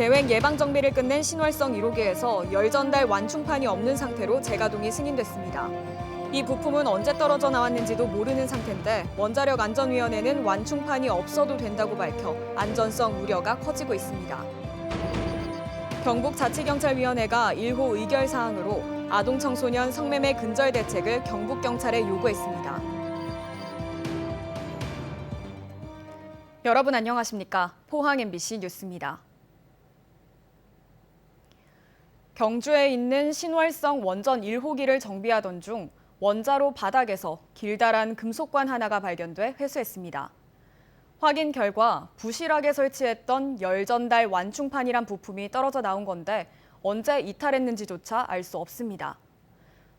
계획 예방 정비를 끝낸 신월성 1호기에서 열 전달 완충판이 없는 상태로 재가동이 승인됐습니다. 이 부품은 언제 떨어져 나왔는지도 모르는 상태인데 원자력 안전위원회는 완충판이 없어도 된다고 밝혀 안전성 우려가 커지고 있습니다. 경북자치경찰위원회가 1호 의결 사항으로 아동 청소년 성매매 근절 대책을 경북경찰에 요구했습니다. 여러분 안녕하십니까? 포항 MBC 뉴스입니다. 경주에 있는 신월성 원전 1호기를 정비하던 중 원자로 바닥에서 길다란 금속관 하나가 발견돼 회수했습니다. 확인 결과 부실하게 설치했던 열 전달 완충판이란 부품이 떨어져 나온 건데 언제 이탈했는지조차 알 수 없습니다.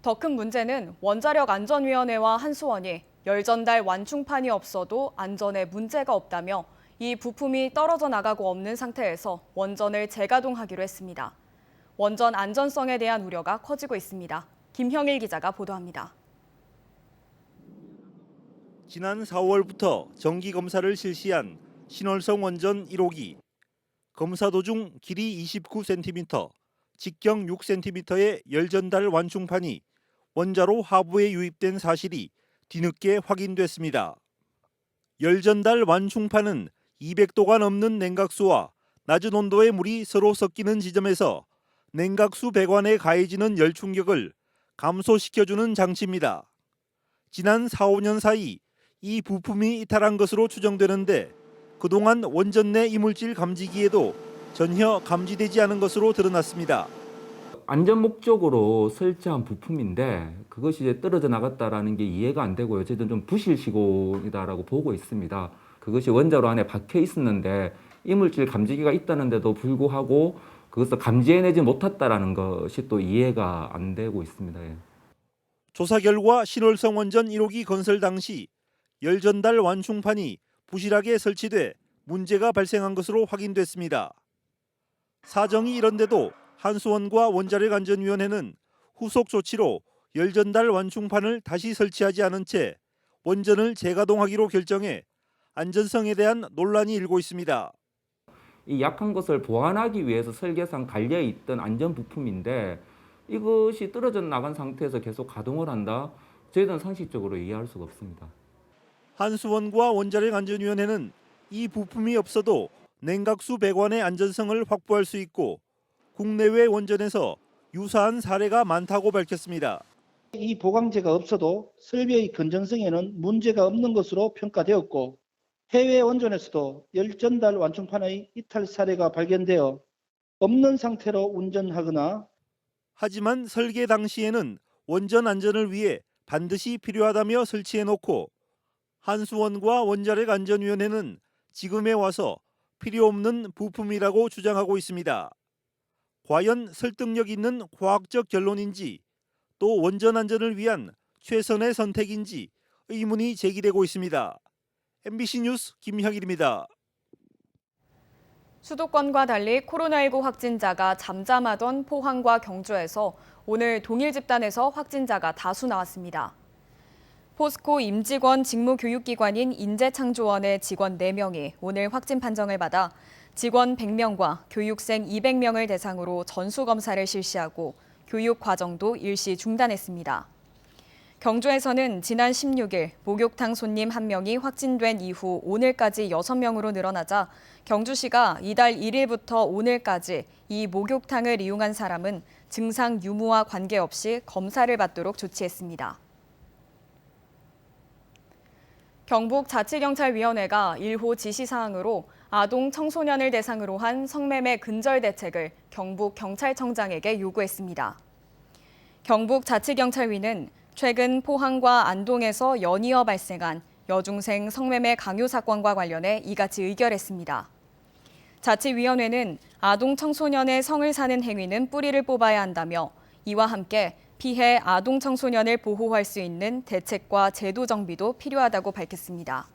더 큰 문제는 원자력 안전위원회와 한수원이 열 전달 완충판이 없어도 안전에 문제가 없다며 이 부품이 떨어져 나가고 없는 상태에서 원전을 재가동하기로 했습니다. 원전 안전성에 대한 우려가 커지고 있습니다. 김형일 기자가 보도합니다. 지난 4월부터 정기 검사를 실시한 신월성 원전 1호기. 검사 도중 길이 29cm, 직경 6cm의 열 전달 완충판이 원자로 하부에 유입된 사실이 뒤늦게 확인됐습니다. 열 전달 완충판은 200도가 넘는 냉각수와 낮은 온도의 물이 서로 섞이는 지점에서 냉각수 배관에 가해지는 열 충격을 감소시켜주는 장치입니다. 지난 4, 5년 사이 이 부품이 이탈한 것으로 추정되는데 그동안 원전 내 이물질 감지기에도 전혀 감지되지 않은 것으로 드러났습니다. 안전 목적으로 설치한 부품인데 그것이 이제 떨어져 나갔다라는 게 이해가 안 되고요. 어쨌든 좀 부실 시공이다라고 보고 있습니다. 그것이 원자로 안에 박혀 있었는데 이물질 감지기가 있다는데도 불구하고 그것을 감지해내지 못했다라는 것이 또 이해가 안 되고 있습니다. 조사 결과 신월성 원전 1호기 건설 당시 열 전달 완충판이 부실하게 설치돼 문제가 발생한 것으로 확인됐습니다. 사정이 이런데도 한수원과 원자력안전위원회는 후속 조치로 열 전달 완충판을 다시 설치하지 않은 채 원전을 재가동하기로 결정해 안전성에 대한 논란이 일고 있습니다. 이 약한 것을 보완하기 위해서 설계상 달려있던 안전 부품인데 이것이 떨어져 나간 상태에서 계속 가동을 한다? 저희들은 상식적으로 이해할 수가 없습니다. 한수원과 원자력안전위원회는 이 부품이 없어도 냉각수 배관의 안전성을 확보할 수 있고 국내외 원전에서 유사한 사례가 많다고 밝혔습니다. 이 보강제가 없어도 설비의 건전성에는 문제가 없는 것으로 평가되었고 해외 원전에서도 열 전달 완충판의 이탈 사례가 발견되어 없는 상태로 운전하거나 하지만 설계 당시에는 원전 안전을 위해 반드시 필요하다며 설치해놓고 한수원과 원자력안전위원회는 지금에 와서 필요 없는 부품이라고 주장하고 있습니다. 과연 설득력 있는 과학적 결론인지 또 원전 안전을 위한 최선의 선택인지 의문이 제기되고 있습니다. MBC 뉴스 김형일입니다. 수도권과 달리 코로나19 확진자가 잠잠하던 포항과 경주에서 오늘 동일 집단에서 확진자가 다수 나왔습니다. 포스코 임직원 직무교육기관인 인재창조원의 직원 4명이 오늘 확진 판정을 받아 직원 100명과 교육생 200명을 대상으로 전수검사를 실시하고 교육 과정도 일시 중단했습니다. 경주에서는 지난 16일 목욕탕 손님 1명이 확진된 이후 오늘까지 6명으로 늘어나자 경주시가 이달 1일부터 오늘까지 이 목욕탕을 이용한 사람은 증상 유무와 관계없이 검사를 받도록 조치했습니다. 경북자치경찰위원회가 1호 지시사항으로 아동 청소년을 대상으로 한 성매매 근절 대책을 경북경찰청장에게 요구했습니다. 경북자치경찰위는 최근 포항과 안동에서 연이어 발생한 여중생 성매매 강요 사건과 관련해 이같이 의결했습니다. 자치위원회는 아동 청소년의 성을 사는 행위는 뿌리를 뽑아야 한다며 이와 함께 피해 아동 청소년을 보호할 수 있는 대책과 제도 정비도 필요하다고 밝혔습니다.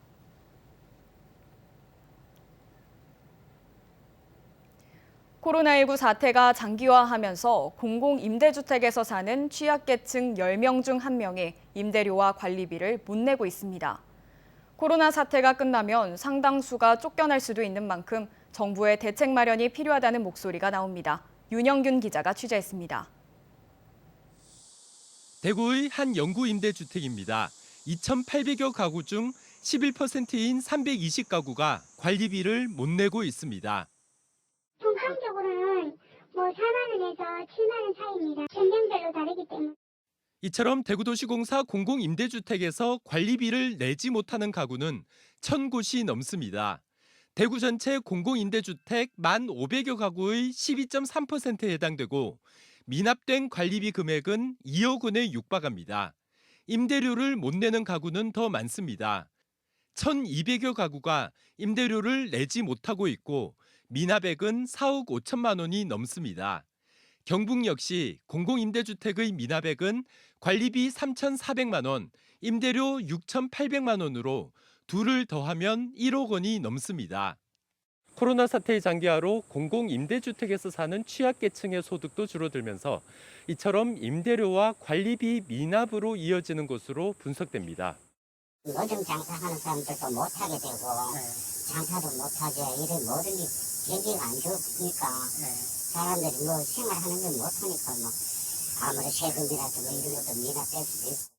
코로나19 사태가 장기화하면서 공공임대주택에서 사는 취약계층 10명 중 1명이 임대료와 관리비를 못 내고 있습니다. 코로나 사태가 끝나면 상당수가 쫓겨날 수도 있는 만큼 정부의 대책 마련이 필요하다는 목소리가 나옵니다. 윤영균 기자가 취재했습니다. 대구의 한 영구 임대주택입니다. 2,800여 가구 중 11%인 320가구가 관리비를 못 내고 있습니다. 통상적으로는 4만 원에서 7만 원 사이입니다. 전년별로 다르기 때문에. 이처럼 대구도시공사 공공임대주택에서 관리비를 내지 못하는 가구는 1,000곳이 넘습니다. 대구 전체 공공임대주택 1,500여 가구의 12.3%에 해당되고 미납된 관리비 금액은 2억 원에 육박합니다. 임대료를 못 내는 가구는 더 많습니다. 1,200여 가구가 임대료를 내지 못하고 있고 미납액은 4억 5천만 원이 넘습니다. 경북 역시 공공임대주택의 미납액은 관리비 3,400만 원, 임대료 6,800만 원으로 둘을 더하면 1억 원이 넘습니다. 코로나 사태의 장기화로 공공임대주택에서 사는 취약계층의 소득도 줄어들면서 이처럼 임대료와 관리비 미납으로 이어지는 것으로 분석됩니다. 노점 장사하는 사람들도 못하게 되고 장사도 못하게 이런 모든 게 경기가 안 좋으니까 사람들이 생활하는 걸 못하니까 아무리 세금이라도 이런 것도 미납될 수도 있고.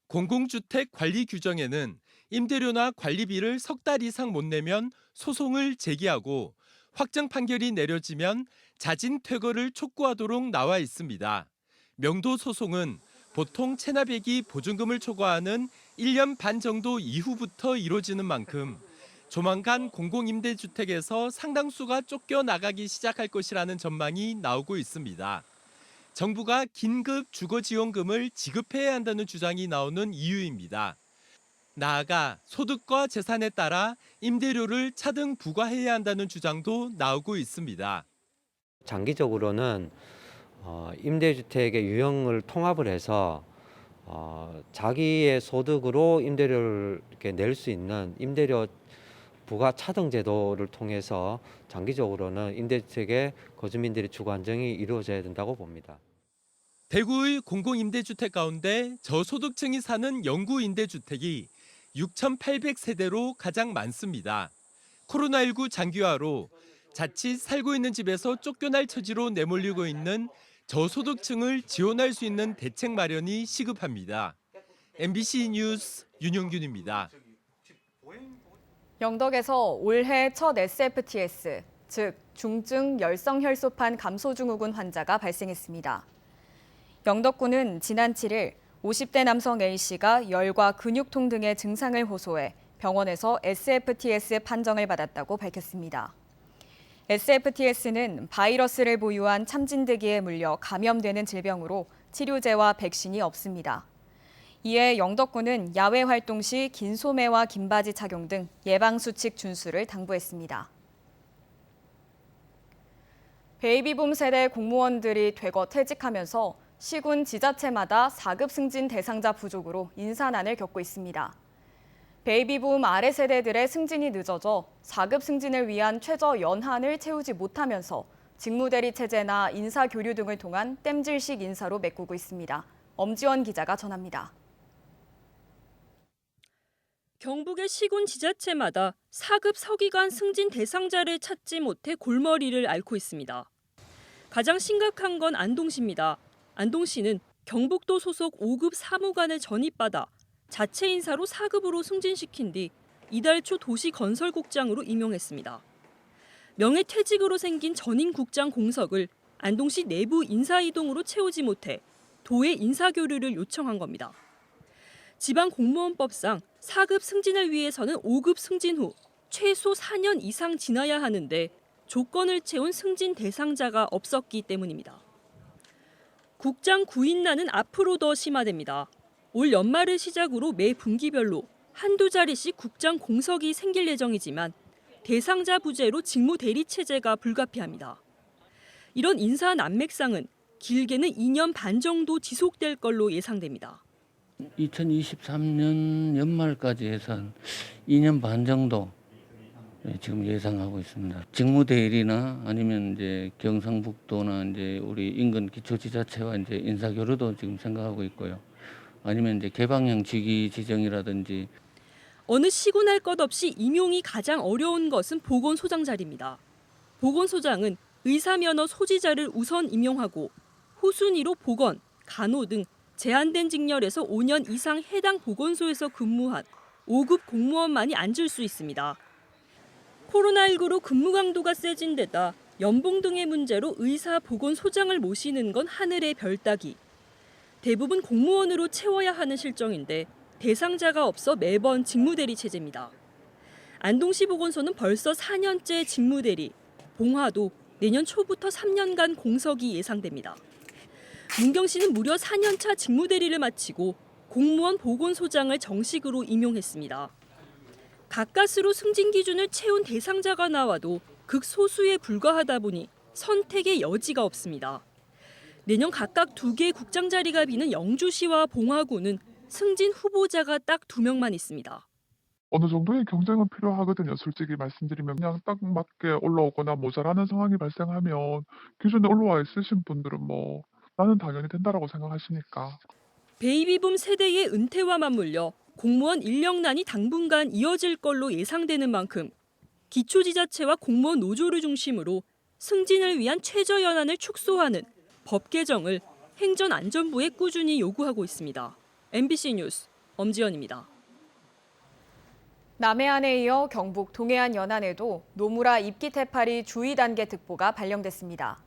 공공주택 관리 규정에는 임대료나 관리비를 석 달 이상 못 내면 소송을 제기하고 확정 판결이 내려지면 자진 퇴거를 촉구하도록 나와 있습니다. 명도 소송은 보통 체납액이 보증금을 초과하는 1년 반 정도 이후부터 이루어지는 만큼 조만간 공공임대주택에서 상당수가 쫓겨나가기 시작할 것이라는 전망이 나오고 있습니다. 정부가 긴급 주거지원금을 지급해야 한다는 주장이 나오는 이유입니다. 나아가 소득과 재산에 따라 임대료를 차등 부과해야 한다는 주장도 나오고 있습니다. 장기적으로는 임대주택의 유형을 통합을 해서 자기의 소득으로 임대료를 이렇게 낼 수 있는 임대료 부과 차등 제도를 통해서 장기적으로는 임대주택의 거주민들의 주거 안정이 이루어져야 된다고 봅니다. 대구의 공공임대주택 가운데 저소득층이 사는 영구 임대주택이 6,800세대로 가장 많습니다. 코로나19 장기화로 자칫 살고 있는 집에서 쫓겨날 처지로 내몰리고 있는 저소득층을 지원할 수 있는 대책 마련이 시급합니다. MBC 뉴스 윤영균입니다. 영덕에서 올해 첫 SFTS, 즉 중증 열성혈소판 감소증후군 환자가 발생했습니다. 영덕군은 지난 7일 50대 남성 A씨가 열과 근육통 등의 증상을 호소해 병원에서 SFTS 판정을 받았다고 밝혔습니다. SFTS는 바이러스를 보유한 참진드기에 물려 감염되는 질병으로 치료제와 백신이 없습니다. 이에 영덕군은 야외 활동 시 긴 소매와 긴 바지 착용 등 예방수칙 준수를 당부했습니다. 베이비붐 세대 공무원들이 되거 퇴직하면서 시군 지자체마다 4급 승진 대상자 부족으로 인사난을 겪고 있습니다. 베이비붐 아래 세대들의 승진이 늦어져 4급 승진을 위한 최저 연한을 채우지 못하면서 직무대리 체제나 인사교류 등을 통한 땜질식 인사로 메꾸고 있습니다. 엄지원 기자가 전합니다. 경북의 시군 지자체마다 4급 서기관 승진 대상자를 찾지 못해 골머리를 앓고 있습니다. 가장 심각한 건 안동시입니다. 안동시는 경북도 소속 5급 사무관을 전입받아 자체 인사로 4급으로 승진시킨 뒤 이달 초 도시건설국장으로 임용했습니다. 명예퇴직으로 생긴 전임 국장 공석을 안동시 내부 인사이동으로 채우지 못해 도에 인사교류를 요청한 겁니다. 지방공무원법상 4급 승진을 위해서는 5급 승진 후 최소 4년 이상 지나야 하는데 조건을 채운 승진 대상자가 없었기 때문입니다. 국장 구인난은 앞으로 더 심화됩니다. 올 연말을 시작으로 매 분기별로 한두 자리씩 국장 공석이 생길 예정이지만 대상자 부재로 직무 대리 체제가 불가피합니다. 이런 인사 난맥상은 길게는 2년 반 정도 지속될 걸로 예상됩니다. 2023년 연말까지 해서 2년 반 정도 지금 예상하고 있습니다. 직무대리나 아니면 이제 경상북도나 이제 우리 인근 기초지자체와 이제 인사교류도 지금 생각하고 있고요. 아니면 이제 개방형 직위 지정이라든지. 어느 시군할 것 없이 임용이 가장 어려운 것은 보건소장 자리입니다. 보건소장은 의사면허 소지자를 우선 임용하고 후순위로 보건, 간호 등 제한된 직렬에서 5년 이상 해당 보건소에서 근무한 5급 공무원만이 앉을 수 있습니다. 코로나19로 근무 강도가 세진 데다 연봉 등의 문제로 의사 보건소장을 모시는 건 하늘의 별 따기. 대부분 공무원으로 채워야 하는 실정인데 대상자가 없어 매번 직무대리 체제입니다. 안동시 보건소는 벌써 4년째 직무대리, 봉화도 내년 초부터 3년간 공석이 예상됩니다. 문경시는 무려 4년차 직무대리를 마치고 공무원 보건소장을 정식으로 임용했습니다. 가까스로 승진 기준을 채운 대상자가 나와도 극소수에 불과하다 보니 선택의 여지가 없습니다. 내년 각각 2개의 국장 자리가 비는 영주시와 봉화구는 승진 후보자가 딱 2명만 있습니다. 어느 정도의 경쟁은 필요하거든요. 솔직히 말씀드리면 그냥 딱 맞게 올라오거나 모자라는 상황이 발생하면 기존에 올라와 있으신 분들은 나는 당연히 된다라고 생각하시니까. 베이비붐 세대의 은퇴와 맞물려 공무원 인력난이 당분간 이어질 걸로 예상되는 만큼 기초지자체와 공무원 노조를 중심으로 승진을 위한 최저연한을 축소하는 법 개정을 행정안전부에 꾸준히 요구하고 있습니다. MBC 뉴스 엄지연입니다. 남해안에 이어 경북 동해안 연안에도 노무라 입깃 해파리 주의 단계 특보가 발령됐습니다.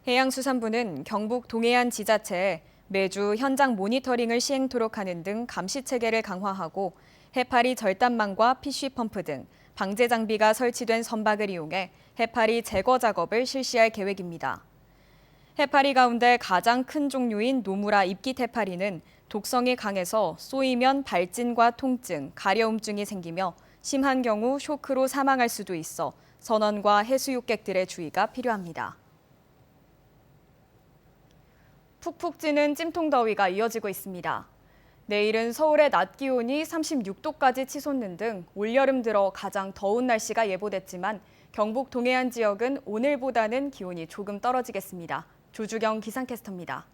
해양수산부는 경북 동해안 지자체에 매주 현장 모니터링을 시행토록 하는 등 감시 체계를 강화하고 해파리 절단망과 피쉬펌프 등 방제 장비가 설치된 선박을 이용해 해파리 제거 작업을 실시할 계획입니다. 해파리 가운데 가장 큰 종류인 노무라 입깃 해파리는 독성이 강해서 쏘이면 발진과 통증, 가려움증이 생기며 심한 경우 쇼크로 사망할 수도 있어 선원과 해수욕객들의 주의가 필요합니다. 푹푹 찌는 찜통더위가 이어지고 있습니다. 내일은 서울의 낮 기온이 36도까지 치솟는 등 올여름 들어 가장 더운 날씨가 예보됐지만 경북 동해안 지역은 오늘보다는 기온이 조금 떨어지겠습니다. 조주경 기상캐스터입니다.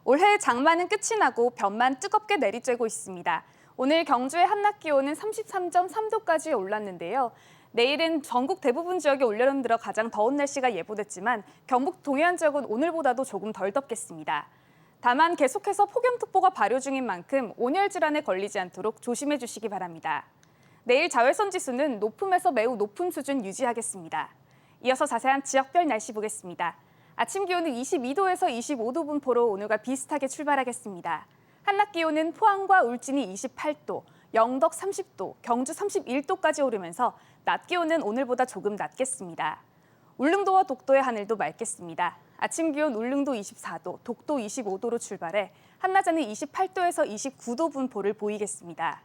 올해 장마는 끝이 나고 볕만 뜨겁게 내리쬐고 있습니다. 오늘 경주의 한낮 기온은 33.3도까지 올랐는데요. 내일은 전국 대부분 지역이 올여름 들어 가장 더운 날씨가 예보됐지만 경북 동해안 지역은 오늘보다도 조금 덜 덥겠습니다. 다만 계속해서 폭염특보가 발효 중인 만큼 온열 질환에 걸리지 않도록 조심해 주시기 바랍니다. 내일 자외선 지수는 높음에서 매우 높은 수준 유지하겠습니다. 이어서 자세한 지역별 날씨 보겠습니다. 아침 기온은 22도에서 25도 분포로 오늘과 비슷하게 출발하겠습니다. 한낮 기온은 포항과 울진이 28도, 영덕 30도, 경주 31도까지 오르면서 낮 기온은 오늘보다 조금 낮겠습니다. 울릉도와 독도의 하늘도 맑겠습니다. 아침 기온 울릉도 24도, 독도 25도로 출발해 한낮에는 28도에서 29도 분포를 보이겠습니다.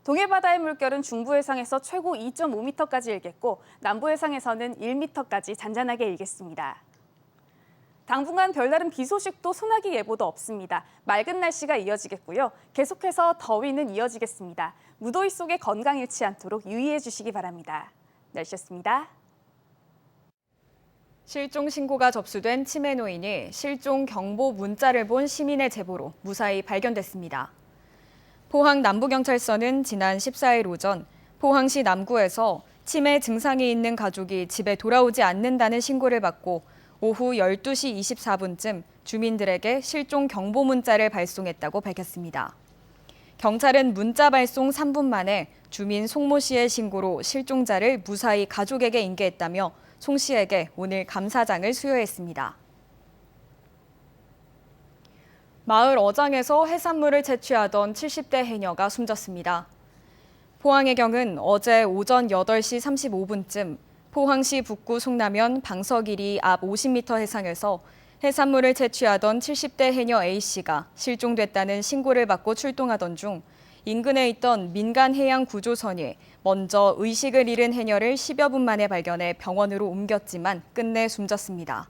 동해바다의 물결은 중부 해상에서 최고 2.5m까지 일겠고 남부 해상에서는 1m까지 잔잔하게 일겠습니다. 당분간 별다른 비 소식도 소나기 예보도 없습니다. 맑은 날씨가 이어지겠고요. 계속해서 더위는 이어지겠습니다. 무더위 속에 건강 잃지 않도록 유의해 주시기 바랍니다. 날씨였습니다. 실종 신고가 접수된 치매 노인이 실종 경보 문자를 본 시민의 제보로 무사히 발견됐습니다. 포항 남부경찰서는 지난 14일 오전 포항시 남구에서 치매 증상이 있는 가족이 집에 돌아오지 않는다는 신고를 받고 오후 12시 24분쯤 주민들에게 실종 경보 문자를 발송했다고 밝혔습니다. 경찰은 문자 발송 3분 만에 주민 송모 씨의 신고로 실종자를 무사히 가족에게 인계했다며 송 씨에게 오늘 감사장을 수여했습니다. 마을 어장에서 해산물을 채취하던 70대 해녀가 숨졌습니다. 포항해경은 어제 오전 8시 35분쯤 포항시 북구 송남면 방석이리 앞 50m 해상에서 해산물을 채취하던 70대 해녀 A씨가 실종됐다는 신고를 받고 출동하던 중 인근에 있던 민간 해양 구조선이 먼저 의식을 잃은 해녀를 10여 분 만에 발견해 병원으로 옮겼지만 끝내 숨졌습니다.